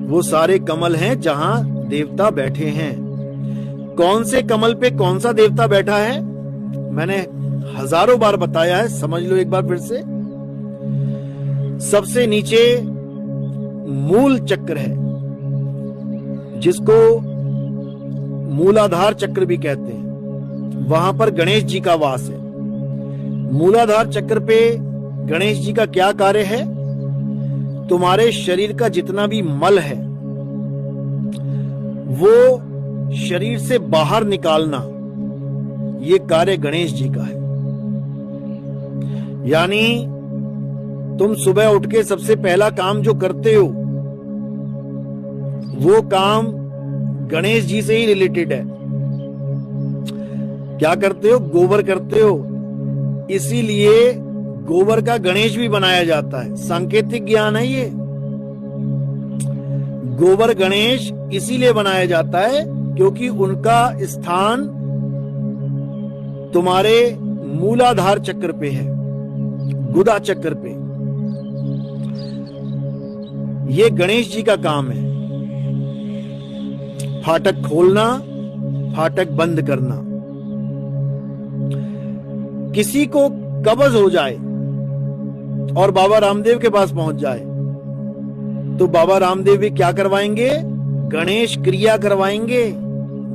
वो सारे कमल हैं जहां देवता बैठे हैं। कौन से कमल पे कौन सा देवता बैठा है मैंने हजारों बार बताया है, समझ लो एक बार फिर से। सबसे नीचे मूल चक्र है, जिसको मूलाधार चक्र भी कहते हैं। वहां पर गणेश जी का वास है। मूलाधार चक्र पे गणेश जी का क्या कार्य है? तुम्हारे शरीर का जितना भी मल है वो शरीर से बाहर निकालना, ये कार्य गणेश जी का है। यानी तुम सुबह उठ के सबसे पहला काम जो करते हो वो काम गणेश जी से ही रिलेटेड है। क्या करते हो? गोबर करते हो। इसीलिए गोबर का गणेश भी बनाया जाता है। सांकेतिक ज्ञान है ये। गोबर गणेश इसीलिए बनाया जाता है क्योंकि उनका स्थान तुम्हारे मूलाधार चक्र पे है, गुदा चक्र पे। ये गणेश जी का काम है। फाटक खोलना, फाटक बंद करना। किसी को कब्ज हो जाए और बाबा रामदेव के पास पहुंच जाए तो बाबा रामदेव भी क्या करवाएंगे? गणेश क्रिया करवाएंगे।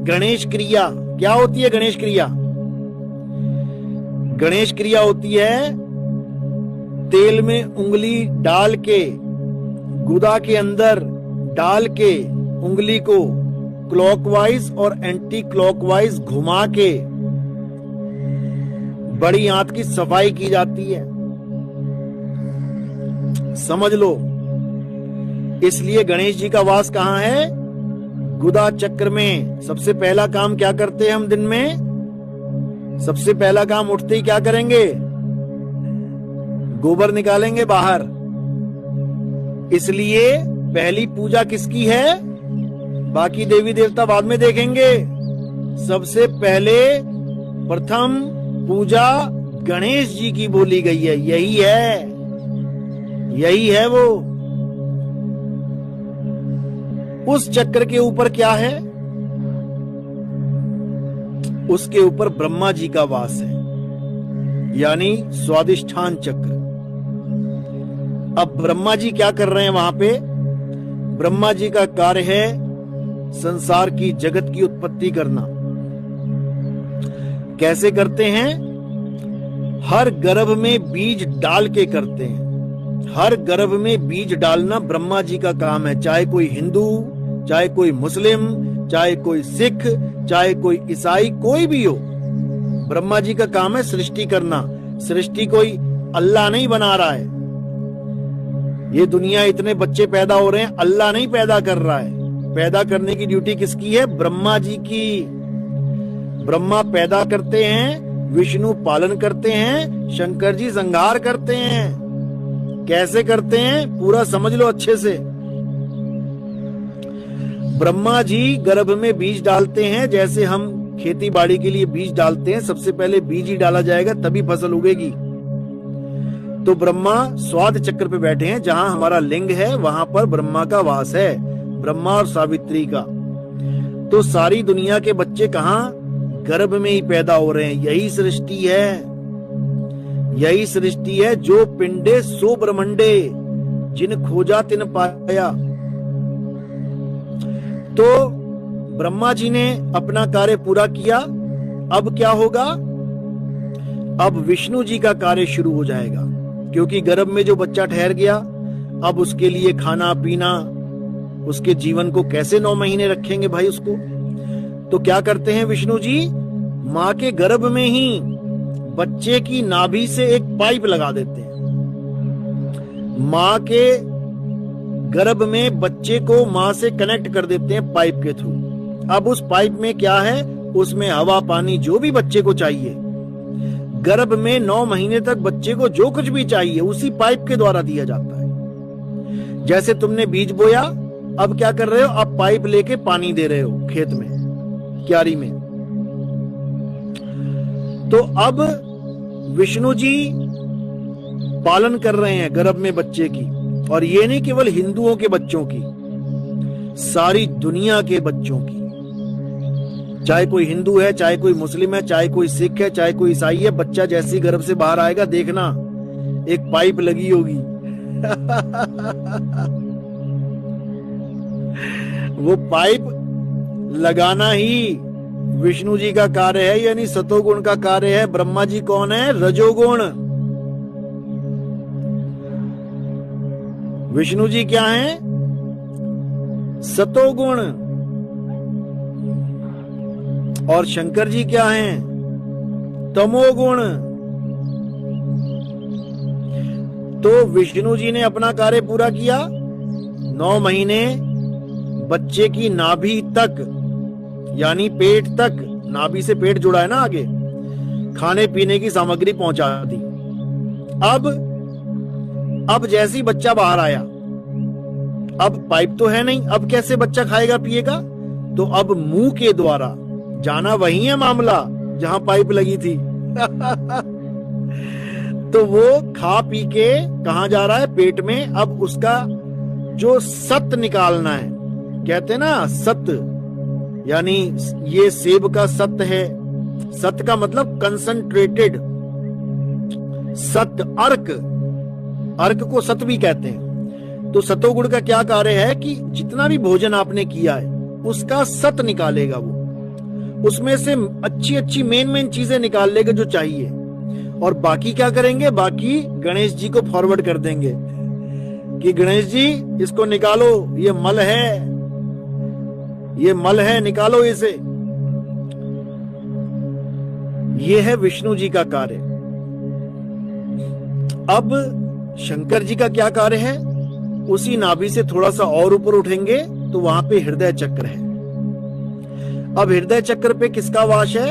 गणेश क्रिया क्या होती है? गणेश क्रिया, गणेश क्रिया होती है तेल में उंगली डाल के, गुदा के अंदर डाल के उंगली को क्लॉकवाइज और एंटी क्लॉकवाइज घुमा के बड़ी आंत की सफाई की जाती है। समझ लो। इसलिए गणेश जी का वास कहां है? गुदा चक्र में। सबसे पहला काम क्या करते हैं हम दिन में? सबसे पहला काम उठते ही क्या करेंगे? गोबर निकालेंगे बाहर। इसलिए पहली पूजा किसकी है? बाकी देवी देवता बाद में देखेंगे। सबसे पहले प्रथम पूजा गणेश जी की बोली गई है। यही है, यही है वो। उस चक्र के ऊपर क्या है? उसके ऊपर ब्रह्मा जी का वास है, यानी स्वादिष्ठान चक्र। अब ब्रह्मा जी क्या कर रहे हैं वहां पे? ब्रह्मा जी का कार्य है संसार की, जगत की उत्पत्ति करना। कैसे करते हैं? हर गर्भ में बीज डाल के करते हैं। हर गर्भ में बीज डालना ब्रह्मा जी का काम है। चाहे कोई हिंदू, चाहे कोई मुस्लिम, चाहे कोई सिख, चाहे कोई ईसाई, कोई भी हो, ब्रह्मा जी का काम है सृष्टि करना। सृष्टि कोई अल्लाह नहीं बना रहा है। ये दुनिया इतने बच्चे पैदा हो रहे हैं, अल्लाह नहीं पैदा कर रहा है। पैदा करने की ड्यूटी किसकी है? ब्रह्मा जी की। ब्रह्मा पैदा करते हैं, विष्णु पालन करते हैं, शंकर जी संहार करते हैं। कैसे करते हैं पूरा समझ लो अच्छे से। ब्रह्मा जी गर्भ में बीज डालते हैं, जैसे हम खेती बाड़ी के लिए बीज डालते हैं। सबसे पहले बीज ही डाला जाएगा तभी फसल उगेगी। तो ब्रह्मा स्वाद चक्र पे बैठे हैं, जहां हमारा लिंग है वहां पर ब्रह्मा का वास है, ब्रह्मा और सावित्री का। तो सारी दुनिया के बच्चे कहां? गर्भ में ही पैदा हो रहे हैं। यही सृष्टि है, यही सृष्टि है। जो पिंडे सो ब्रह्मंडे, जिन खोजा तिन पाया। तो ब्रह्मा जी ने अपना कार्य पूरा किया। अब क्या होगा? अब विष्णु जी का कार्य शुरू हो जाएगा, क्योंकि गर्भ में जो बच्चा ठहर गया, अब उसके लिए खाना पीना, उसके जीवन को कैसे 9 महीने रखेंगे भाई उसको। तो क्या करते हैं विष्णु जी? मां के गर्भ में ही बच्चे की नाभि से एक पाइप लगा देते हैं। मां के गर्भ में बच्चे को मां से कनेक्ट कर देते हैं पाइप के थ्रू। अब उस पाइप में क्या है? उसमें हवा पानी जो भी बच्चे को चाहिए, गर्भ में 9 महीने तक बच्चे को जो कुछ भी चाहिए उसी पाइप के द्वारा दिया जाता है। जैसे तुमने बीज बोया, अब क्या कर रहे हो? अब पाइप लेके पानी दे रहे हो खेत में, क्यारी में। तो अब विष्णु जी पालन कर रहे हैं गर्भ में बच्चे की। और ये नहीं केवल हिंदुओं के बच्चों की, सारी दुनिया के बच्चों की, चाहे कोई हिंदू है, चाहे कोई मुस्लिम है, चाहे कोई सिख है, चाहे कोई ईसाई है, बच्चा जैसे ही गर्भ से बाहर आएगा देखना एक पाइप लगी होगी। वो पाइप लगाना ही विष्णु जी का कार्य है, यानी सतोगुण का कार्य है। ब्रह्मा जी कौन है? रजोगुण। विष्णु जी क्या हैं? सतोगुण। और शंकर जी क्या हैं? तमोगुण। तो विष्णु जी ने अपना कार्य पूरा किया, 9 महीने बच्चे की नाभि तक, यानी पेट तक, नाभि से पेट जुड़ा है ना आगे, खाने पीने की सामग्री पहुंचा दी। अब जैसे ही बच्चा बाहर आया, अब पाइप तो है नहीं, अब कैसे बच्चा खाएगा पिएगा? तो अब मुंह के द्वारा जाना, वही है मामला जहां पाइप लगी थी। तो वो खा पी के कहां जा रहा है? पेट में। अब उसका जो सत निकालना है, कहते हैं ना सत, यानी ये सेब का सत है। सत का मतलब कंसंट्रेटेड, सत, अर्क, अर्क को सत भी कहते हैं। तो सतोगुण का क्या कार्य है कि जितना भी भोजन आपने किया है उसका सत निकालेगा, वो उसमें से अच्छी अच्छी मेन चीजें निकाल लेगा जो चाहिए, और बाकी क्या करेंगे? बाकी गणेश जी को फॉरवर्ड कर देंगे कि गणेश जी इसको निकालो, ये मल है, ये मल है, निकालो इसे। ये है विष्णु जी का कार्य। अब शंकर जी का क्या कार्य है? उसी नाभि से थोड़ा सा और ऊपर उठेंगे तो वहां पे हृदय चक्र है। अब हृदय चक्र पे किसका वास है?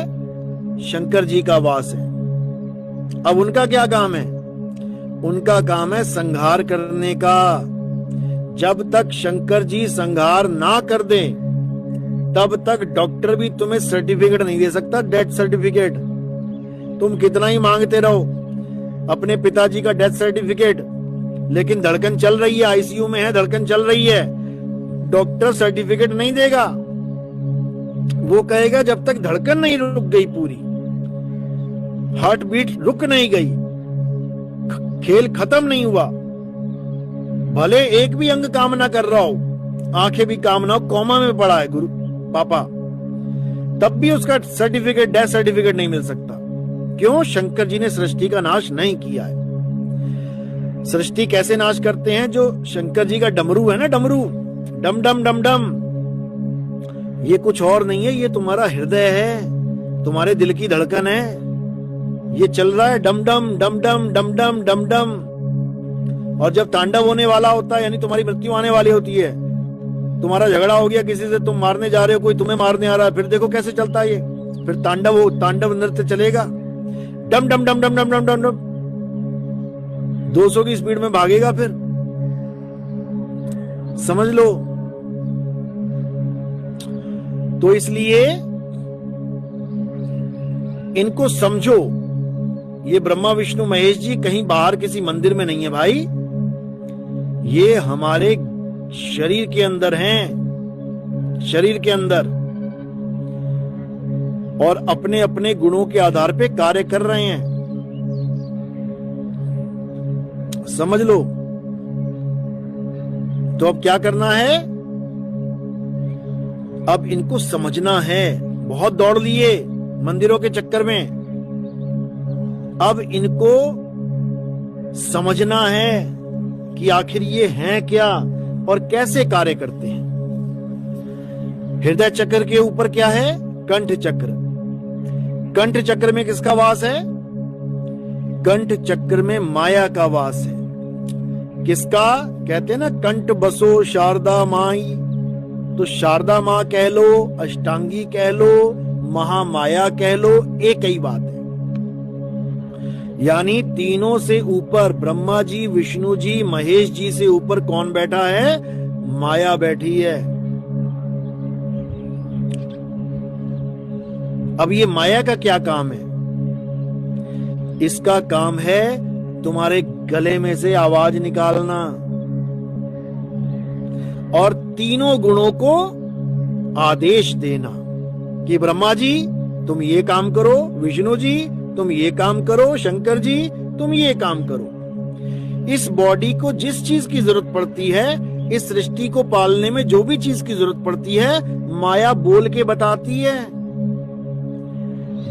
शंकर जी का वास है। अब उनका क्या काम है? उनका काम है संहार करने का। जब तक शंकर जी संहार ना कर दें तब तक डॉक्टर भी तुम्हें सर्टिफिकेट नहीं दे सकता, डेथ सर्टिफिकेट। तुम कितना ही मांगते रहो अपने पिताजी का डेथ सर्टिफिकेट, लेकिन धड़कन चल रही है, आईसीयू में है, धड़कन चल रही है, डॉक्टर सर्टिफिकेट नहीं देगा। वो कहेगा जब तक धड़कन नहीं रुक गई, पूरी हार्ट बीट रुक नहीं गई, खेल खत्म नहीं हुआ, भले एक भी अंग काम ना कर रहा हो, आंखें भी काम ना हो, कोमा में पड़ा है गुरु पापा, तब भी उसका सर्टिफिकेट, डेथ सर्टिफिकेट नहीं मिल सकता। क्यों? शंकर जी ने सृष्टि का नाश नहीं किया है। सृष्टि कैसे नाश करते हैं? जो शंकर जी का डमरू है ना, डमरू, डम डम डम डम, ये कुछ और नहीं है, ये तुम्हारा हृदय है, तुम्हारे दिल की धड़कन है, ये चल रहा है डम डम डम डम डम डम डम डम। और जब तांडव होने वाला होता है, यानी तुम्हारी मृत्यु आने वाली होती है, तुम्हारा झगड़ा हो गया किसी से, तुम मारने जा रहे हो, कोई तुम्हें मारने आ रहा है, फिर देखो कैसे चलता है ये, फिर तांडव नृत्य चलेगा, डम डम डम डम डम डम डम डम, 200 की स्पीड में भागेगा, फिर समझ लो। तो इसलिए इनको समझो, ये ब्रह्मा विष्णु महेश जी कहीं बाहर किसी मंदिर में नहीं है भाई, ये हमारे शरीर के अंदर हैं, शरीर के अंदर, और अपने अपने गुणों के आधार पे कार्य कर रहे हैं, समझ लो। तो अब क्या करना है? अब इनको समझना है। बहुत दौड़ लिए मंदिरों के चक्कर में, अब इनको समझना है कि आखिर ये हैं क्या और कैसे कार्य करते हैं। हृदय चक्र के ऊपर क्या है? कंठ चक्र। कंठ चक्र में किसका वास है? कंठ चक्र में माया का वास है। किसका? कहते हैं ना, कंठ बसो शारदा माई, तो शारदा मां कह लो, अष्टांगी कह लो, महामाया कह लो, एक ही बात है। यानी तीनों से ऊपर ब्रह्मा जी, विष्णु जी, महेश जी से ऊपर कौन बैठा है? माया बैठी है। अब ये माया का क्या काम है? इसका काम है तुम्हारे गले में से आवाज निकालना। और तीनों गुणों को आदेश देना कि ब्रह्मा जी तुम ये काम करो, विष्णु जी तुम ये काम करो, शंकर जी तुम ये काम करो। इस बॉडी को जिस चीज की जरूरत पड़ती है, इस सृष्टि को पालने में जो भी चीज की जरूरत पड़ती है, माया बोल के बताती है।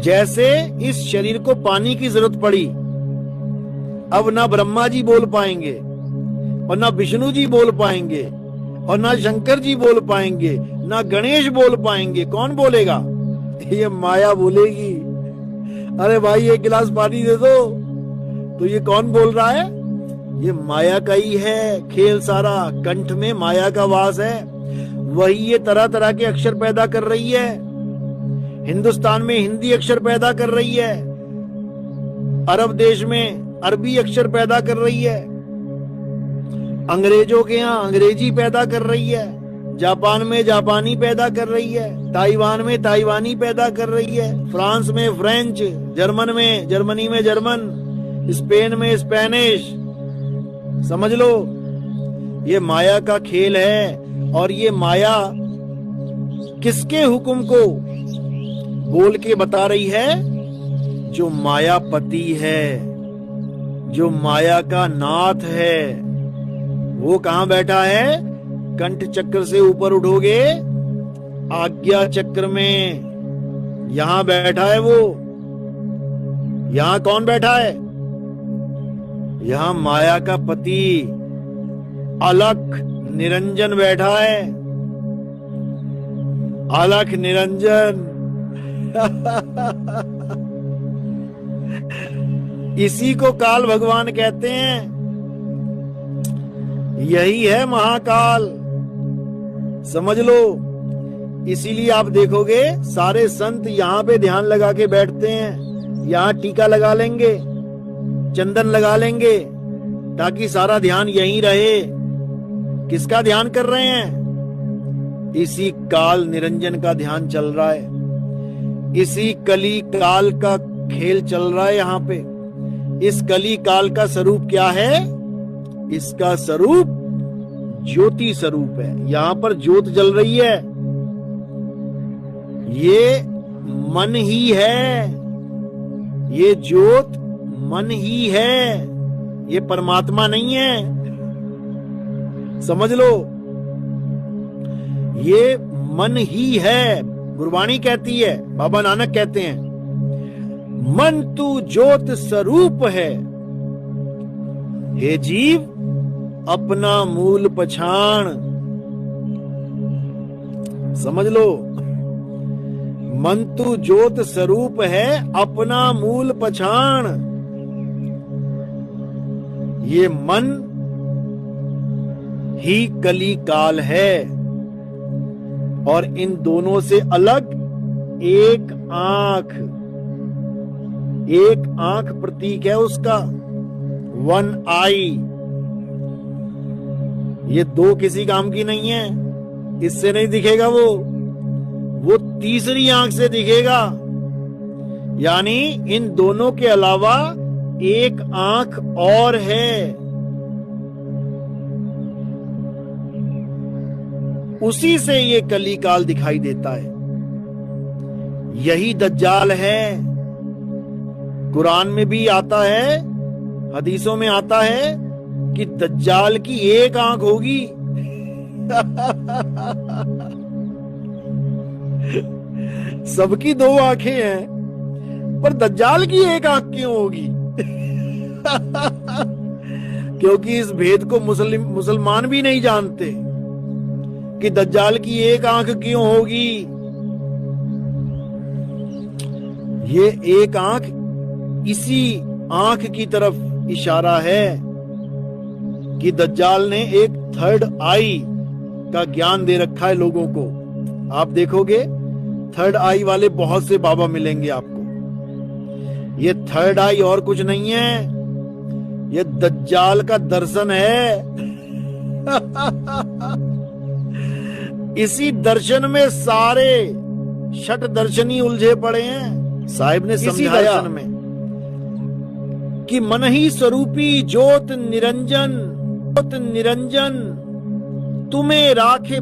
जैसे इस शरीर को पानी की जरूरत पड़ी, अब ना ब्रह्मा जी बोल पाएंगे और ना विष्णु जी बोल पाएंगे और ना शंकर जी बोल पाएंगे, ना गणेश बोल पाएंगे। कौन बोलेगा? ये माया बोलेगी। अरे भाई एक गिलास पानी दे दो, तो ये कौन बोल रहा है? ये माया का ही है खेल सारा। कंठ में माया का वास है, वही ये तरह तरह के अक्षर पैदा कर रही है। हिंदुस्तान में हिंदी अक्षर पैदा कर रही है, अरब देश में अरबी अक्षर पैदा कर रही है, अंग्रेजों के यहाँ अंग्रेजी पैदा कर रही है, जापान में जापानी पैदा कर रही है, ताइवान में ताइवानी पैदा कर रही है, फ्रांस में फ्रेंच, जर्मन में जर्मनी में जर्मन, स्पेन में स्पेनिश। समझ लो, ये माया का खेल है। और ये माया किसके हुक्म को बोल के बता रही है? जो मायापति है, जो माया का नाथ है, वो कहां बैठा है? कंठ चक्र से ऊपर उठोगे, आज्ञा चक्र में यहां बैठा है वो। यहां कौन बैठा है? यहां माया का पति अलख निरंजन बैठा है। अलख निरंजन इसी को काल भगवान कहते हैं। यही है महाकाल, समझ लो। इसीलिए आप देखोगे सारे संत यहाँ पे ध्यान लगा के बैठते हैं। यहाँ टीका लगा लेंगे, चंदन लगा लेंगे, ताकि सारा ध्यान यहीं रहे। किसका ध्यान कर रहे हैं? इसी काल निरंजन का ध्यान चल रहा है। इसी कली काल का खेल चल रहा है यहाँ पे। इस कली काल का स्वरूप क्या है? इसका स्वरूप ज्योति स्वरूप है। यहां पर ज्योत जल रही है, ये मन ही है। ये ज्योत मन ही है, ये परमात्मा नहीं है। समझ लो, ये मन ही है। गुरबाणी कहती है, बाबा नानक कहते हैं, मन तू ज्योत स्वरूप है, हे जीव अपना मूल पछाण। समझ लो, मन तू ज्योत स्वरूप है, अपना मूल पछाण। ये मन ही कली काल है, और इन दोनों से अलग एक आंख। एक आंख प्रतीक है उसका, वन आई। ये दो किसी काम की नहीं है, इससे नहीं दिखेगा वो तीसरी आंख से दिखेगा। यानी इन दोनों के अलावा एक आंख और है, उसी से ये कली काल दिखाई देता है। यही दज्जाल है। कुरान में भी आता है, हदीसों में आता है कि दज्जाल की एक आंख होगी। सबकी दो आंखें हैं, पर दज्जाल की एक आंख क्यों होगी? क्योंकि इस भेद को मुसलमान भी नहीं जानते कि दज्जाल की एक आंख क्यों होगी। ये एक आंख इसी आंख की तरफ इशारा है कि दज्जाल ने एक थर्ड आई का ज्ञान दे रखा है लोगों को। आप देखोगे थर्ड आई वाले बहुत से बाबा मिलेंगे आपको। ये थर्ड आई और कुछ नहीं है, ये दज्जाल का दर्शन है। इसी दर्शन में सारे षट दर्शनी उलझे पड़े हैं। साहिब ने समझाया दर्शन में कि मन ही स्वरूपी ज्योत निरंजन, ज्योत निरंजन तुम्हें राखे